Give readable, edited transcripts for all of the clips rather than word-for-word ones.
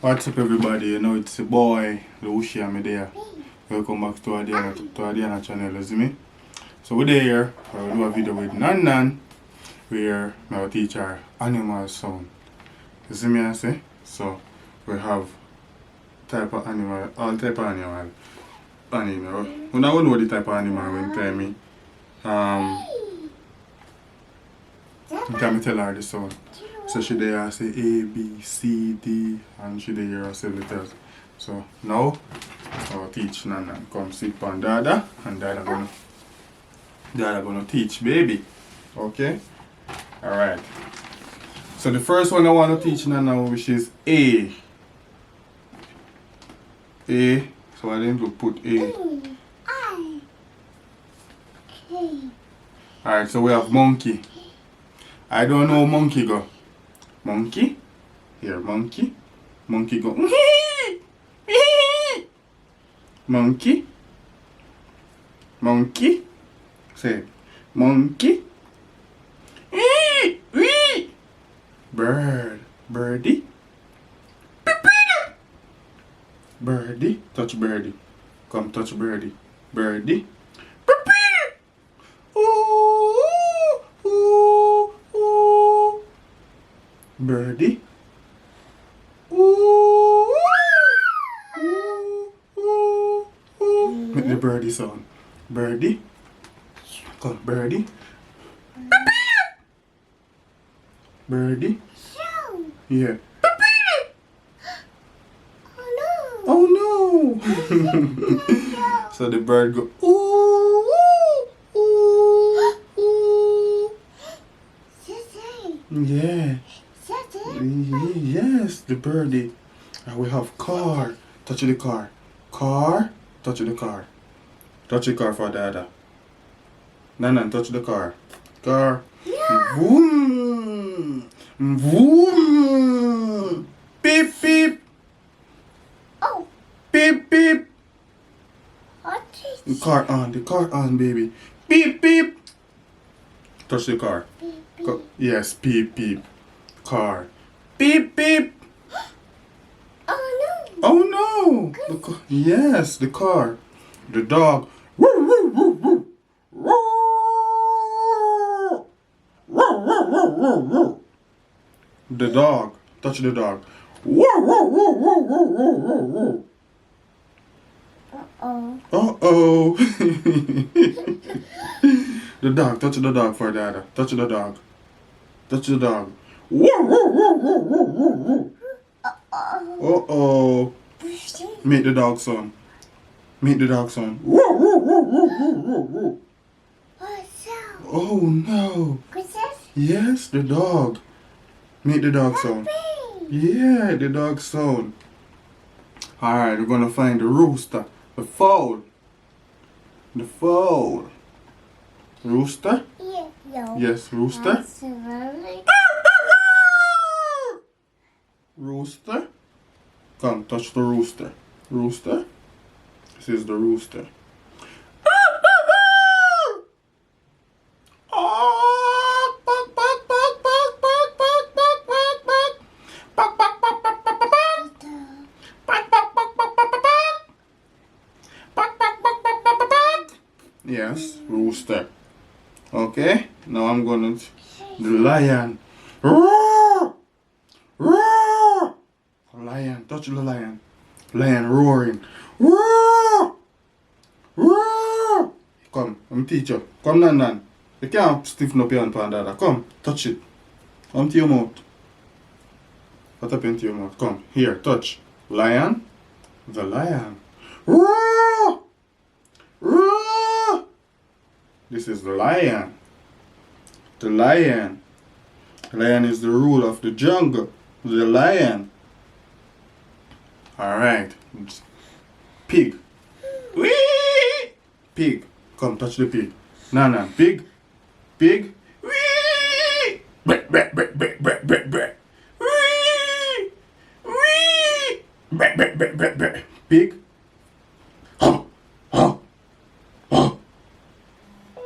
What's up everybody, you know it's the boy, Boucher Family there. Welcome back to Adiana channel, you see me? So we're here, we'll do a video with Nan where I will teach her animal sound. You see me I say? So we have type of animal, all type of animal. When I know the type of animal when tell me. Can tell her the sound. So she there say A, B, C, D, and she there say letters. So now I'll teach Nana. Come sit on Dada, and Dada gonna teach baby. Okay? Alright. So the first one I want to teach Nana, which is A. A. So I need to put A. Alright, so we have monkey. I don't know monkey go. Monkey. Here, monkey. Monkey go. Monkey. Monkey. Say, monkey. Bird. Birdie. Birdie. Touch birdie. Come touch birdie. Birdie. Birdie. Ooh, ooh, ooh, ooh. Make the birdie sound. Birdie. Come, birdie. Birdie. Yeah. Oh no. So the bird go ooh, ooh, ooh. Yeah. Yes, the birdie. And we have car. Touch the car. Car. Touch the car. Touch the car for Dada. Nana, touch the car. Car. Yeah. Vroom. Vroom. Beep, beep. Oh. Beep, beep. What is The car on. The car on, baby. Beep, beep. Touch the car. beep, beep. Yes, beep, beep. Car. Beep, beep. Oh no. Oh no! Yes, the car. The dog. The dog. Touch the dog. Uh-oh. Uh-oh. The dog. Touch the dog for Dada. Touch the dog. Touch the dog. Uh-oh. Make the dog sound. Make the dog sound. Oh no. Yes, the dog. Make the dog sound. Yeah, the dog sound. Alright, we're gonna find the rooster. The fowl. The fowl. Rooster? Yes, rooster. Rooster. Come, touch the rooster. Rooster. This is the rooster. Yes, rooster. Okay, now I'm gonna the lion. Roar! Roar! Lion, touch the lion. Lion roaring. Roar! Roar! Come, I'm teacher. Come, Nan. You can't stiffen up your hand, Dada. Come, touch it. Empty your mouth. Put up into your mouth. Come, here, touch. Lion. The lion. Roar! Roar! This is the lion. The lion. Lion is the rule of the jungle. The lion. Alright. Pig. Wee! Pig. Come, touch the pig. Nana. Pig. Pig. Wee! Brek, brek, brek, brek, brek, brek, brek. Wee! Wee! Brek, brek, brek, brek, brek. Pig. Huh. Huh. Huh.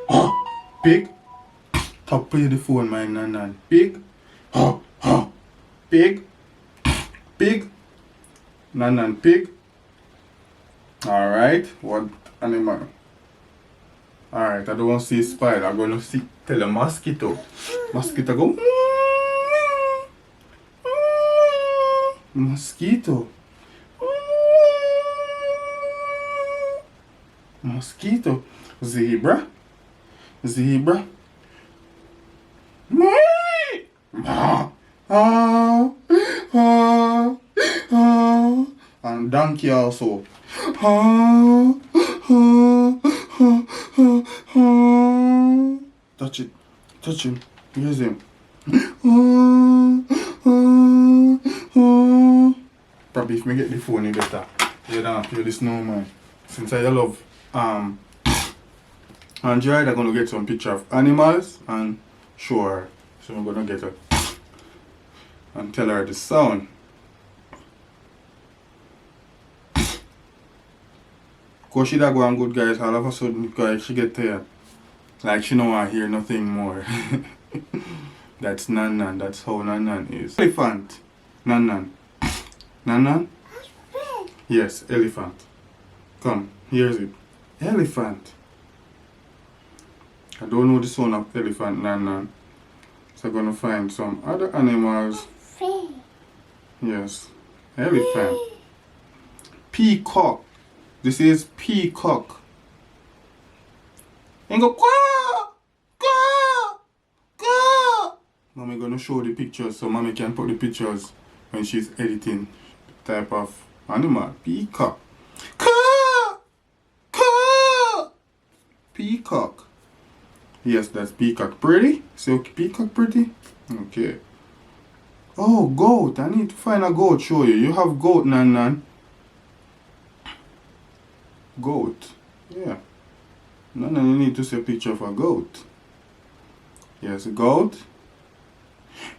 Huh. Pig. Stop playing the phone, my Nana. Pig. Huh. Huh. Pig. Pig. Nan pig. Alright, what animal? Alright, I don't want to see spider. I'm gonna see tell a mosquito. Mosquito go. Mosquito. Mosquito. Zebra. Zebra. Ah, ah, ah, ah. And donkey also. Ah, ah, ah, ah, ah. Touch it. Touch him. Here's him. Ah, ah, ah. Probably if me get the phone, you better. You don't have to hear this no man. Since I love Android, I'm gonna get some picture of animals and show her. So I'm gonna get her and tell her the sound. Cause she that go on good guys, all of a sudden guys she get tired. Like she don't want to hear nothing more. That's Nan. That's how Nan is. Elephant. Nan. Nan? Yes, elephant. Come, here's it. Elephant. I don't know the sound of elephant, Nan. So I'm gonna find some other animals. Yes. Elephant. Peacock. This is peacock. And go quack, quack, quack. Mommy gonna show the pictures so mommy can put the pictures when she's editing the type of animal. Peacock. Quack, quack. Peacock. Yes, that's peacock. Pretty? So peacock pretty? Okay. Oh, goat. I need to find a goat, show you. You have goat, Nan. Goat. Yeah. No, you need to see a picture of a goat. Yes, a goat.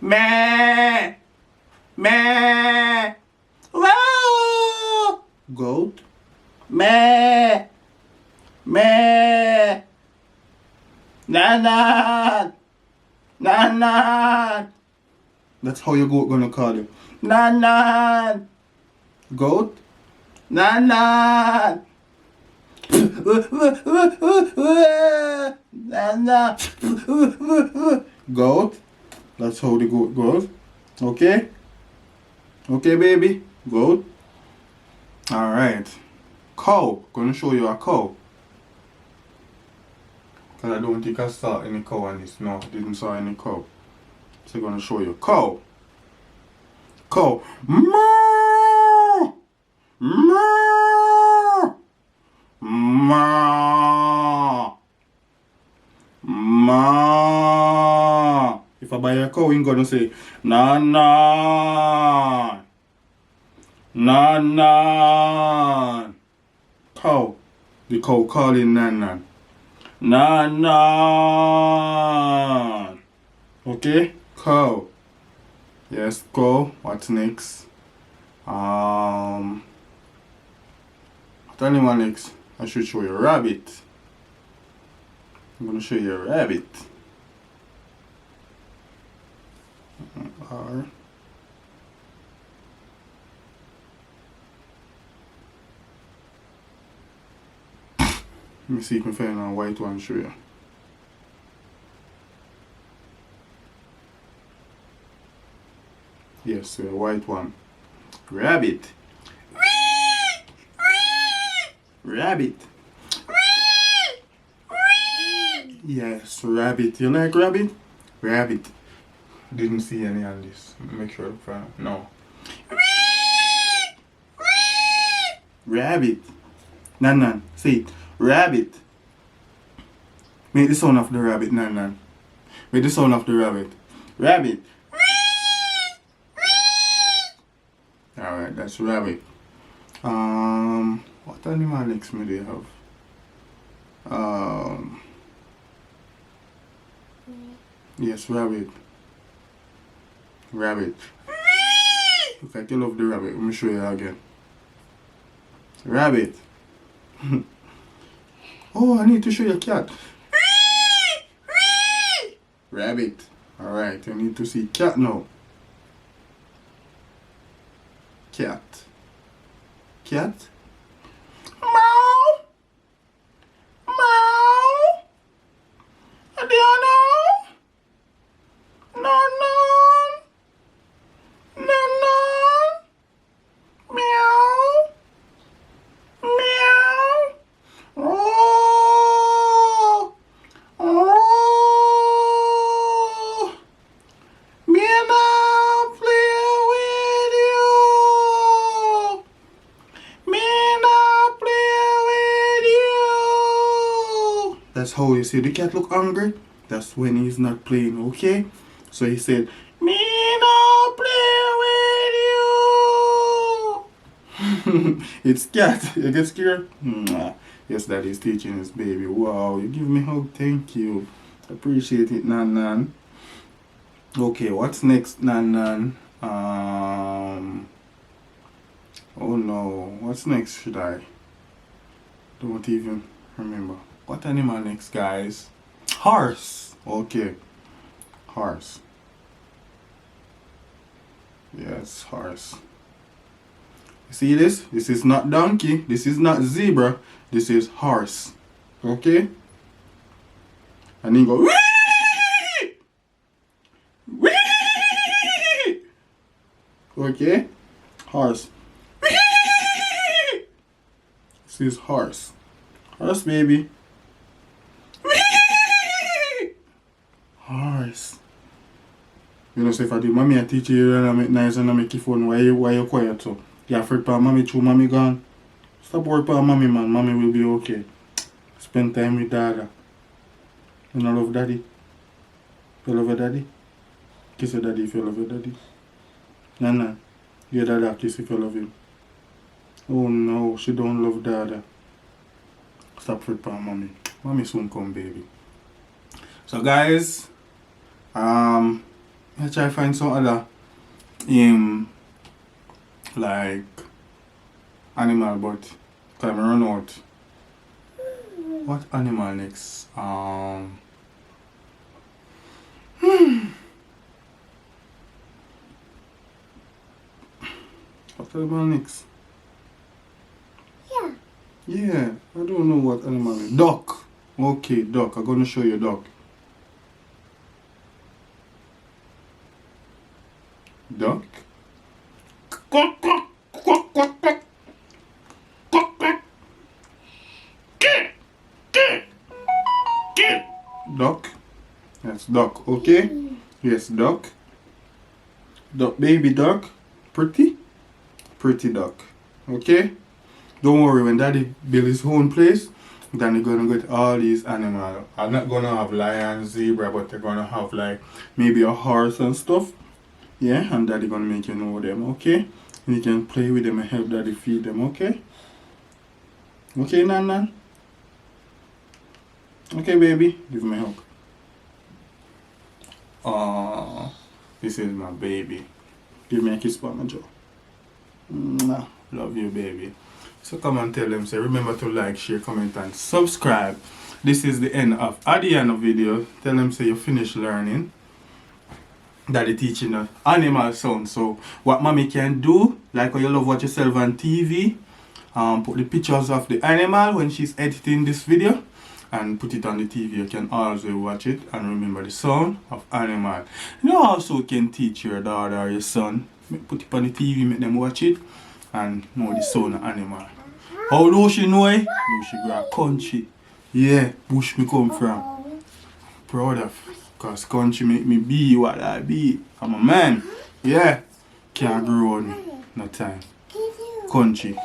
Meh! Meh! Wow! Goat. Meh! Meh! Nan! That's how your goat gonna call you. Nan! Goat. Nan! Goat. That's how the goat goes. Okay? Okay, baby? Goat. Alright. Cow. Gonna show you a cow. Because I don't think I saw any cow on this. No, didn't saw any cow. So I'm gonna show you cow. Cow. Moo! Moo! Ma. Ma. If I buy a cow, I'm gonna say Nan. Cow. The cow calling Nan. Okay? Cow. Yes, cow. What's next? What animal next? I should show you a rabbit. I'm gonna show you a rabbit. Or let me see if I can find a white one show you. Yes, a white one. Rabbit. Rabbit. Yes, rabbit. You like rabbit? Rabbit. Didn't see any on this. Make sure to find. No. Rabbit. Nan. See it. Rabbit. Make the sound of the rabbit, Nan. Make the sound of the rabbit. Rabbit. Alright, that's rabbit. What animal next may they have? Yes, rabbit. Rabbit. Look like you love the rabbit. Let me show you again. Rabbit. Oh, I need to show you a cat. Rabbit. Alright, I need to see cat now. Cat. Cat. Meow. Meow. Adiana. No, no. No, no. Meow. Meow. Oh. Oh. Me and I play with you. Me and I play with you. That's how you see the cat look hungry. That's when he's not playing, okay? So he said, me and I play with you. It's cat. You get scared? Mwah. Yes, daddy's teaching his baby. Wow, you give me a hug. Thank you. Appreciate it, Nan Nan. Okay, what's next, Nan Nan? Oh no, what's next should I? Don't even remember. What animal next, guys? Horse. Okay, horse. Yes, horse. You see this? This is not donkey. This is not zebra. This is horse. Okay? And then go. Okay? Horse. This is horse. Horse, baby. Horse. You know, so if I do mommy, I teach you and I make nice and I make you fun. Why you quiet so? You afraid for mommy true mommy gone? Stop worrying for mommy, man. Mommy will be okay. Spend time with dada. You know, love daddy? You love your daddy? Kiss your daddy if you love your daddy. Nana, give dada a kiss if you love him. Oh no, she don't love dada. Stop afraid for mommy. Mommy soon come, baby. So guys, I try to find some other like animal, but time run out. What animal next? What animal next? Yeah. Yeah, I don't know what animal is. Duck. Okay, duck. I'm gonna show you duck. Duck. Quack, quack, quack, quack, quack. Quack, quack. Duck. That's duck, okay? Yes, duck. Duck, baby duck. Pretty. Pretty duck. Okay? Don't worry, when daddy build his own place, then you're gonna get all these animals. I'm not gonna have lion, zebra, but they're gonna have like maybe a horse and stuff. Yeah, and daddy gonna make you know them, okay? And you can play with them and help daddy feed them, okay? Okay, Nan Nan? Okay, baby, give me a hug. Oh, this is my baby. Give me a kiss for my jaw. Mwah. Love you, baby. So come and tell them, say remember to like, share, comment and subscribe. This is the end of Adiana video. Tell them say you finished learning. Daddy teaching the animal sound. So what mommy can do, like when you love watch yourself on TV, put the pictures of the animal when she's editing this video and put it on the TV. You can always watch it and remember the sound of animal. You also can teach your daughter or your son, put it on the TV, make them watch it and know the sound of animal. How do she know it? No, she grow up country. Yeah, bush me come from. Proud of. Because country make me be what I be. I'm a man. Yeah. Can't grow on no time. Country.